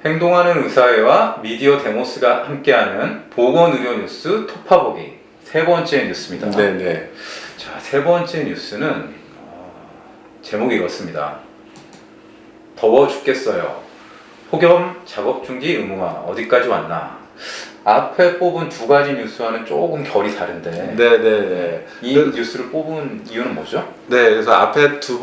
행동하는 의사회와 미디어 데모스가 함께하는 보건의료뉴스 톱파보기 세 번째 뉴스입니다. 네네. 자, 세 번째 뉴스는 제목이 이렇습니다. 더워 죽겠어요. 폭염 작업 중지 의무화 어디까지 왔나? 앞에 뽑은 두 가지 뉴스와는 조금 결이 다른데 네네. 이 뉴스를 뽑은 이유는 뭐죠? 네, 그래서 앞에 두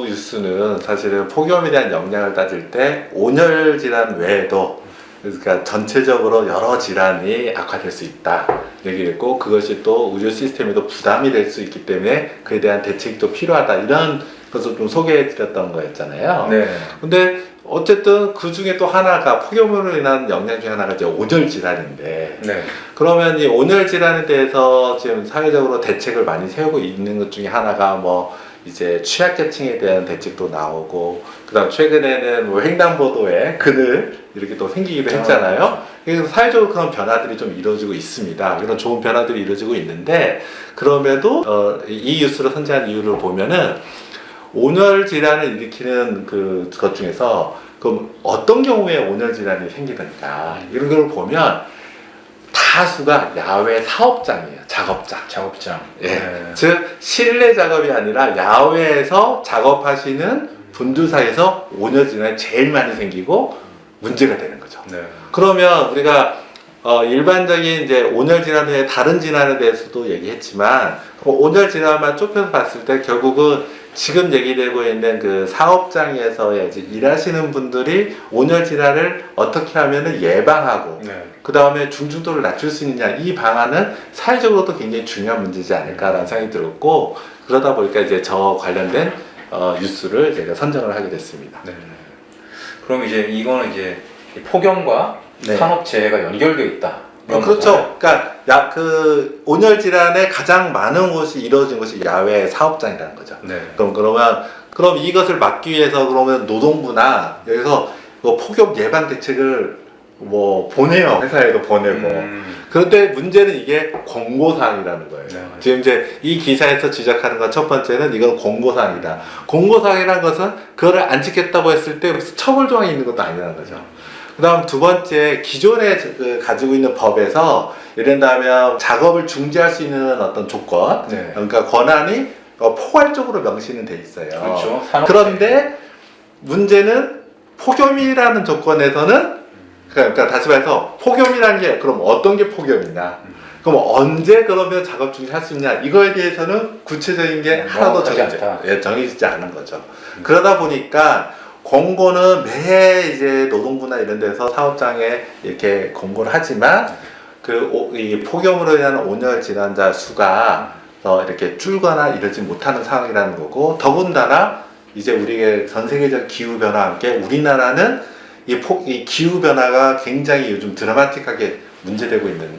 뉴스는 사실은 폭염에 대한 영향을 따질 때 온열 질환 외에도 그러니까 전체적으로 여러 질환이 악화될 수 있다 얘기했고, 그것이 또 의료 시스템에도 부담이 될 수 있기 때문에 그에 대한 대책도 필요하다, 이런 것을 좀 소개해 드렸던 거였잖아요. 네. 근데 어쨌든 그 중에 또 하나가, 폭염으로 인한 영향 중에 하나가 이제 온열 질환인데, 네. 그러면 이 온열 질환에 대해서 지금 사회적으로 대책을 많이 세우고 있는 것 중에 하나가 뭐 이제 취약계층에 대한 대책도 나오고, 그다음 최근에는 뭐 횡단보도에 그늘 이렇게 또 생기기도 했잖아요. 그래서 사회적으로 그런 변화들이 좀 이루어지고 있습니다. 그런 좋은 변화들이 이루어지고 있는데, 그럼에도 이 뉴스를 선정한 이유를 보면은 온열 질환을 일으키는 것 중에서 그럼 어떤 경우에 온열 질환이 생기는가, 이런 걸 보면 다수가 야외 사업장이에요. 작업장. 예. 네. 즉 실내 작업이 아니라 야외에서 작업하시는 분들 사이에서 온열 질환이 제일 많이 생기고 문제가 되는 거죠. 네. 그러면 우리가 일반적인 이제 온열 질환 외에 다른 질환에 대해서도 얘기했지만, 온열 질환만 좁혀서 봤을 때 결국은 지금 얘기되고 있는 그 사업장에서 이제 일하시는 분들이 온열 질환을 어떻게 하면은 예방하고, 네. 그 다음에 중증도를 낮출 수 있느냐, 이 방안은 사회적으로도 굉장히 중요한 문제지 않을까라는 생각이 들었고, 그러다 보니까 이제 저 관련된 뉴스를 제가 선정을 하게 됐습니다. 네. 그럼 이제 이거는 이제 폭염과 네. 산업재해가 연결되어 있다. 그렇죠. 그러니까 그 온열 질환의 가장 많은 곳이 이루어진 곳이 야외 사업장이라는 거죠. 네. 그럼 이것을 막기 위해서 그러면 노동부나 여기서 뭐 폭염 예방 대책을 뭐 보내요. 회사에도 보내고. 그런데 문제는 이게 권고사항이라는 거예요. 네. 지금 이제 이 기사에서 지적하는 건 첫 번째는 이건 권고사항이다. 권고사항이라는 것은 그거를 안 지켰다고 했을 때 무슨 처벌 조항이 있는 것도 아니라는 거죠. 그 다음 두 번째, 기존에 가지고 있는 법에서 예를 들면 작업을 중지할 수 있는 어떤 조건, 네. 그러니까 권한이 포괄적으로 명시는 돼 있어요. 그렇죠. 그런데 문제는 폭염이라는 조건에서는, 그러니까 다시 말해서 폭염이라는 게 그럼 어떤 게 폭염이냐, 그럼 언제 그러면 작업 중지할 수 있냐, 이거에 대해서는 구체적인 게 하나도 정해지지 않은 거죠. 그러다 보니까 권고는 매 이제 노동부나 이런 데서 사업장에 이렇게 권고를 하지만 이 폭염으로 인한 온열 질환자 수가 이렇게 줄거나 이러지 못하는 상황이라는 거고, 더군다나 이제 우리의 전 세계적 기후 변화와 함께 우리나라는 이 기후 변화가 굉장히 요즘 드라마틱하게 문제되고 있는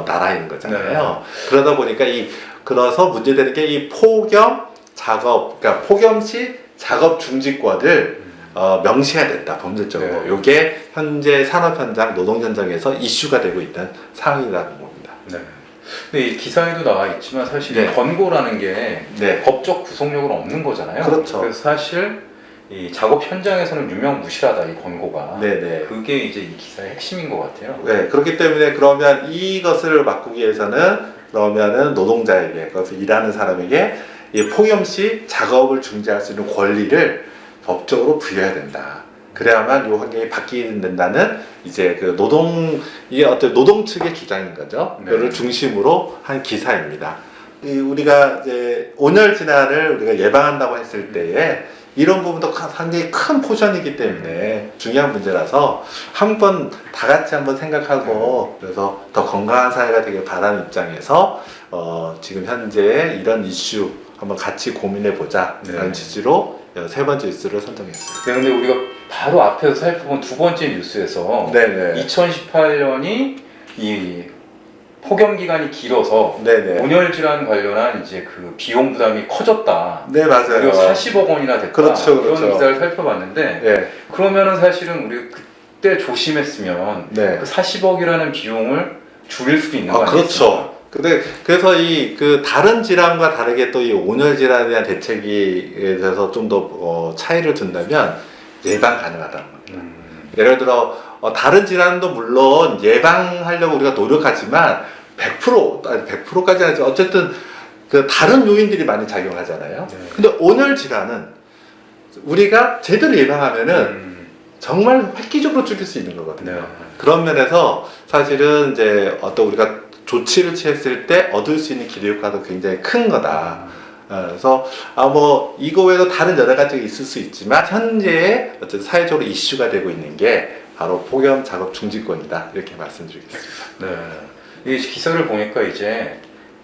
나라인 거잖아요. 네. 그러다 보니까 그래서 문제되는 게 이 폭염 작업, 그러니까 폭염 시 작업 중지권을 명시해야 된다, 법률적으로. 네. 이게 현재 산업 현장, 노동 현장에서 이슈가 되고 있는 상황이라는 겁니다. 네. 근데 이 기사에도 나와 있지만 사실 네. 권고라는 게 네. 법적 구속력은 없는 거잖아요. 그렇죠. 그래서 사실 이 작업 현장에서는 유명무실하다, 이 권고가. 네네. 그게 이제 이 기사의 핵심인 것 같아요. 네, 그렇기 때문에 그러면 이것을 막기 위해서는 그러면은 노동자에게, 그래서 일하는 사람에게 이 폭염 시 작업을 중지할 수 있는 권리를 법적으로 부여해야 된다. 그래야만 이 환경이 바뀌게 된다는 이제 이게 어떤 노동 측의 주장인 거죠. 네. 그거를 중심으로 한 기사입니다. 우리가 이제 온열 질환을 우리가 예방한다고 했을 때에 이런 부분도 상당히 큰 포션이기 때문에 중요한 문제라서 한번 다 같이 한번 생각하고, 그래서 더 건강한 사회가 되길 바라는 입장에서 지금 현재 이런 이슈 한번 같이 고민해 보자, 네. 라는 취지로 세 번째 뉴스를 선정했습니다. 네, 근데 우리가 바로 앞에서 살펴본 두 번째 뉴스에서 네네. 2018년이 이 폭염 기간이 길어서 네네. 온열 질환 관련한 이제 그 비용 부담이 커졌다. 네, 맞아요. 그리고 40억 원이나 됐다. 그렇죠. 그런 기사를 살펴봤는데, 네. 그러면은 사실은 우리 그때 조심했으면 네. 그 40억이라는 비용을 줄일 수도 있는 거 아니겠습니까? 그렇죠. 그래서 다른 질환과 다르게 또 이 온열 질환에 대한 대책에 대해서 좀 더 차이를 둔다면 예방 가능하다는 겁니다. 예를 들어 다른 질환도 물론 예방하려고 우리가 노력하지만 100% 아니 100%까지 아니죠. 어쨌든 그 다른 요인들이 많이 작용하잖아요. 네. 근데 온열 질환은 우리가 제대로 예방하면은 정말 획기적으로 줄일 수 있는 거거든요. 네. 그런 면에서 사실은 이제 어떤 우리가 조치를 취했을 때 얻을 수 있는 기대 효과도 굉장히 큰 거다. 그래서 뭐 이거 외에도 다른 여러 가지가 있을 수 있지만 현재 어쨌든 사회적으로 이슈가 되고 있는 게 바로 폭염 작업 중지권이다 이렇게 말씀드리겠습니다. 네. 이 기사를 보니까 이제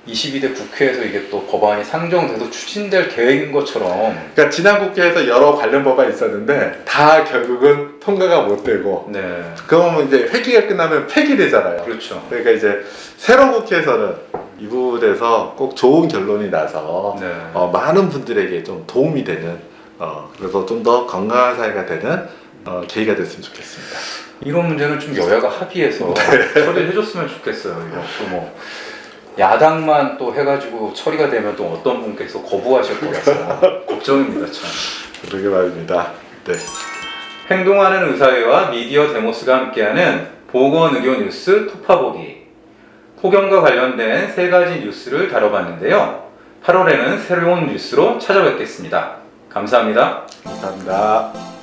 22대 국회에서 이게 또 법안이 상정돼서 추진될 계획인 것처럼. 그러니까 지난 국회에서 여러 관련 법안이 있었는데 다 결국은 통과가 못 되고 네. 그러면 이제 회기가 끝나면 폐기되잖아요. 그렇죠. 그러니까 이제 새로운 국회에서는 이 부분에서 꼭 좋은 결론이 나서 네. 많은 분들에게 좀 도움이 되는 그래서 좀 더 건강한 사회가 되는 계기가 됐으면 좋겠습니다. 이런 문제는 좀 여야가 합의해서 처리를 해줬으면 좋겠어요. 이것도 뭐 야당만 또 해가지고 처리가 되면 또 어떤 분께서 거부하실 거라서 걱정입니다, 참. 그러게 말입니다. 네. 행동하는 의사회와 미디어 데모스가 함께하는 보건의료 뉴스 토파보기. 폭염과 관련된 3가지 뉴스를 다뤄봤는데요. 8월에는 새로운 뉴스로 찾아뵙겠습니다. 감사합니다. 감사합니다.